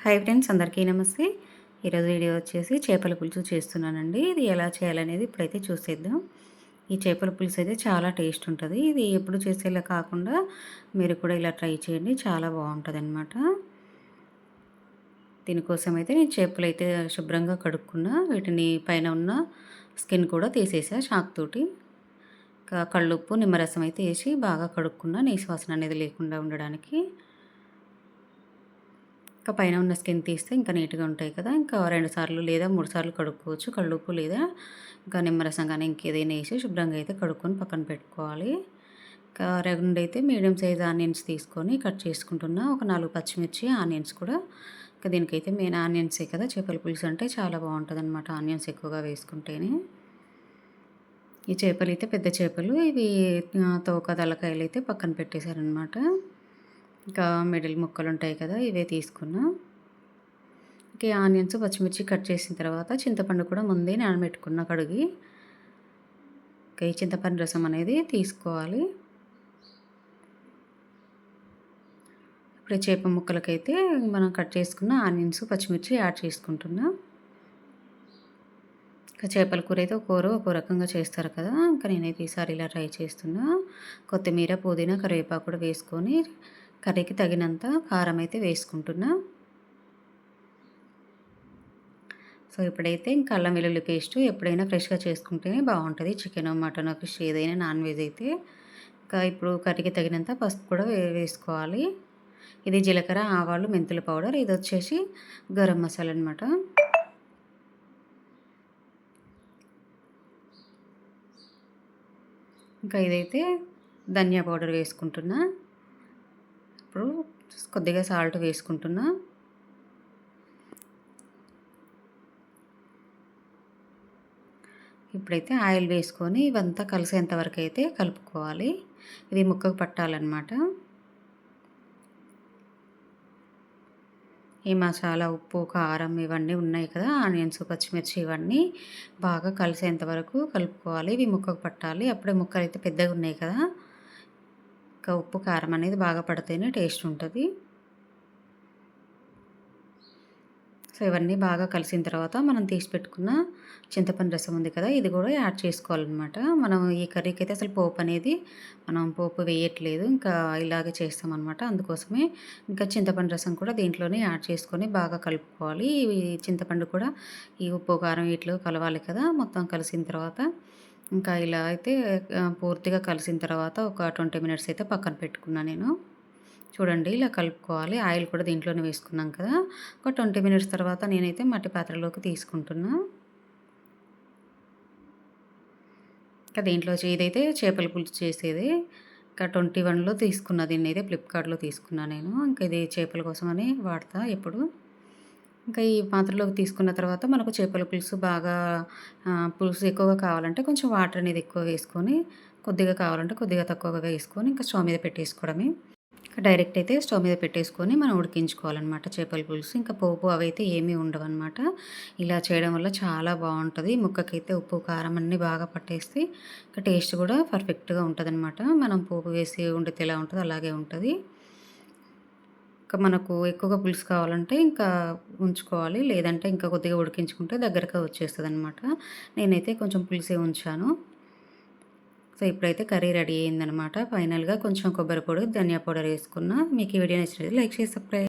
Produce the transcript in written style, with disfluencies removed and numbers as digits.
Hi friends, అందరికీ నమస్తే. ఈరోజు వీడియో వచ్చేసి చేపల పులుసు చేస్తున్నానండి. ఇది ఎలా చేయాలనేది ఇప్పుడైతే చూసేద్దాం. ఈ చేపల పులుసు అయితే చాలా టేస్ట్ ఉంటుంది. ఇది ఎప్పుడు చేసేలా కాకుండా మీరు కూడా ఇలా ట్రై చేయండి, చాలా బాగుంటుందన్నమాట. దీనికోసం అయితే నేను చేపలు అయితే శుభ్రంగా కడుక్కున్నా. వీటిని పైన ఉన్న స్కిన్ కూడా తీసేసా చాక్ తోటి. కళ్ళుప్పు నిమ్మరసం అయితే వేసి బాగా కడుక్కున్నా, నీసు వాసన అనేది లేకుండా ఉండడానికి. ఇంకా పైన ఉన్న స్కిన్ తీస్తే ఇంకా నీట్గా ఉంటాయి కదా. ఇంకా 2 సార్లు లేదా 3 సార్లు కడుక్కోవచ్చు. కళ్ళుప్పు లేదా ఇంకా నిమ్మరసం కానీ ఇంకేదైనా వేసి శుభ్రంగా అయితే కడుక్కొని పక్కన పెట్టుకోవాలి. ఇంకా 2 అయితే మీడియం సైజ్ ఆనియన్స్ తీసుకొని కట్ చేసుకుంటున్నా. ఒక 4 పచ్చిమిర్చి, ఆనియన్స్ కూడా. ఇంకా దీనికైతే మెయిన్ ఆనియన్సే కదా, చేపల పులుసు అంటే చాలా బాగుంటుందన్నమాట ఆనియన్స్ ఎక్కువగా వేసుకుంటేనే. ఈ చేపలు అయితే పెద్ద చేపలు, ఇవి తోక తలకాయలు అయితే పక్కన పెట్టేశారనమాట. ఇంకా మిడిల్ ముక్కలు ఉంటాయి కదా, ఇవే తీసుకున్నా. ఇంకా ఆనియన్స్, పచ్చిమిర్చి కట్ చేసిన తర్వాత చింతపండు కూడా ముందే నానబెట్టుకున్న కడిగి. ఇంకా ఈ చింతపండు రసం అనేది తీసుకోవాలి. ఇప్పుడు చేప ముక్కలకైతే మనం కట్ చేసుకున్న ఆనియన్స్, పచ్చిమిర్చి యాడ్ చేసుకుంటున్నా. ఇంకా చేపల కూర అయితే ఒక్కో రకంగా చేస్తారు కదా, ఇంకా నేనైతే ఈసారి ఇలా ట్రై చేస్తున్నా. కొత్తిమీర, పుదీనా, కరివేపాకు కూడా వేసుకొని కర్రీకి తగినంత కారం అయితే వేసుకుంటున్నా. సో ఇప్పుడైతే ఇంకా అల్లం వెల్లుల్లి పేస్ట్ ఎప్పుడైనా ఫ్రెష్గా చేసుకుంటేనే బాగుంటుంది. చికెన్, మటన్, ఫిష్ ఏదైనా నాన్ వెజ్ అయితే. ఇంకా ఇప్పుడు కర్రీకి తగినంత పసుపు కూడా వేసుకోవాలి. ఇది జీలకర్ర, ఆవాలు, మెంతుల పౌడర్. ఇది వచ్చేసి గరం మసాలా అనమాట. ఇంకా ఇదైతే ధనియా పౌడర్ వేసుకుంటున్నా. ఇప్పుడు కొద్దిగా సాల్ట్ వేసుకుంటున్నా. ఇప్పుడైతే ఆయిల్ వేసుకొని ఇవంతా కలిసేంత వరకు అయితే కలుపుకోవాలి. ఇది ముక్కకు పట్టాలన్నమాట. ఈ మసాలా, ఉప్పు, కారం ఇవన్నీ ఉన్నాయి కదా, ఆనియన్స్, పచ్చిమిర్చి ఇవన్నీ బాగా కలిసేంత వరకు కలుపుకోవాలి. ఇవి ముక్కకు పట్టాలి. అప్పుడే ముక్కలు అయితే పెద్దగా ఉన్నాయి కదా, ఇంకా ఉప్పు, కారం అనేది బాగా పడితేనే టేస్ట్ ఉంటుంది. సో ఇవన్నీ బాగా కలిసిన తర్వాత మనం తీసి పెట్టుకున్న చింతపండు రసం ఉంది కదా, ఇది కూడా యాడ్ చేసుకోవాలన్నమాట. మనం ఈ కర్రీకి అయితే అసలు పోపు అనేది మనం పోపు వేయట్లేదు, ఇంకా ఇలాగే చేస్తామన్నమాట. అందుకోసమే ఇంకా చింతపండు రసం కూడా దీంట్లోనే యాడ్ చేసుకొని బాగా కలుపుకోవాలి. ఈ చింతపండు కూడా ఈ ఉప్పు, కారం వీటిలో కలవాలి కదా. మొత్తం కలిసిన తర్వాత ఇంకా ఇలా అయితే పూర్తిగా కలిసిన తర్వాత ఒక 20 మినిట్స్ అయితే పక్కన పెట్టుకున్నాను నేను. చూడండి ఇలా కలుపుకోవాలి. ఆయిల్ కూడా దీంట్లోనే వేసుకున్నాం కదా. ఒక 20 మినిట్స్ తర్వాత నేనైతే మట్టి పాత్రలోకి తీసుకుంటున్నా. ఇంకా దీంట్లో ఇదైతే చేపల పులుసు చేసేది. ఇంకా 21లో తీసుకున్న, దీన్ని అయితే ఫ్లిప్కార్ట్లో తీసుకున్నా నేను. ఇంకా ఇది చేపల కోసమని వాడతా ఎప్పుడు. ఇంకా ఈ పాత్రలోకి తీసుకున్న తర్వాత మనకు చేపల పులుసు బాగా పులుసు ఎక్కువగా కావాలంటే కొంచెం వాటర్ అనేది ఎక్కువ వేసుకొని, కొద్దిగా కావాలంటే కొద్దిగా తక్కువగా వేసుకొని ఇంకా స్టవ్ మీద పెట్టేసుకోవడమే. డైరెక్ట్ అయితే స్టవ్ మీద పెట్టేసుకొని మనం ఉడికించుకోవాలన్నమాట చేపల పులుసు. ఇంకా పోపు అవైతే ఏమీ ఉండవన్నమాట. ఇలా చేయడం వల్ల చాలా బాగుంటుంది. ముక్కకైతే ఉప్పు, కారం అన్నీ బాగా పట్టేస్తే ఇంకా టేస్ట్ కూడా పర్ఫెక్ట్గా ఉంటుందన్నమాట. మనం పోపు వేసి వండితే ఎలా ఉంటుందో అలాగే ఉంటుంది. ఇంకా మనకు ఎక్కువగా పులుసు కావాలంటే ఇంకా ఉంచుకోవాలి, లేదంటే ఇంకా కొద్దిగా ఉడికించుకుంటే దగ్గరగా వచ్చేస్తుంది అనమాట. నేనైతే కొంచెం పులుసే ఉంచాను. సో ఇప్పుడైతే కర్రీ రెడీ అయిందనమాట. ఫైనల్గా కొంచెం కొబ్బరి పొడి, ధనియా పౌడర్ వేసుకున్నా. మీకు ఈ వీడియో నచ్చినట్లయితే లైక్ చేసి సబ్స్క్రైబ్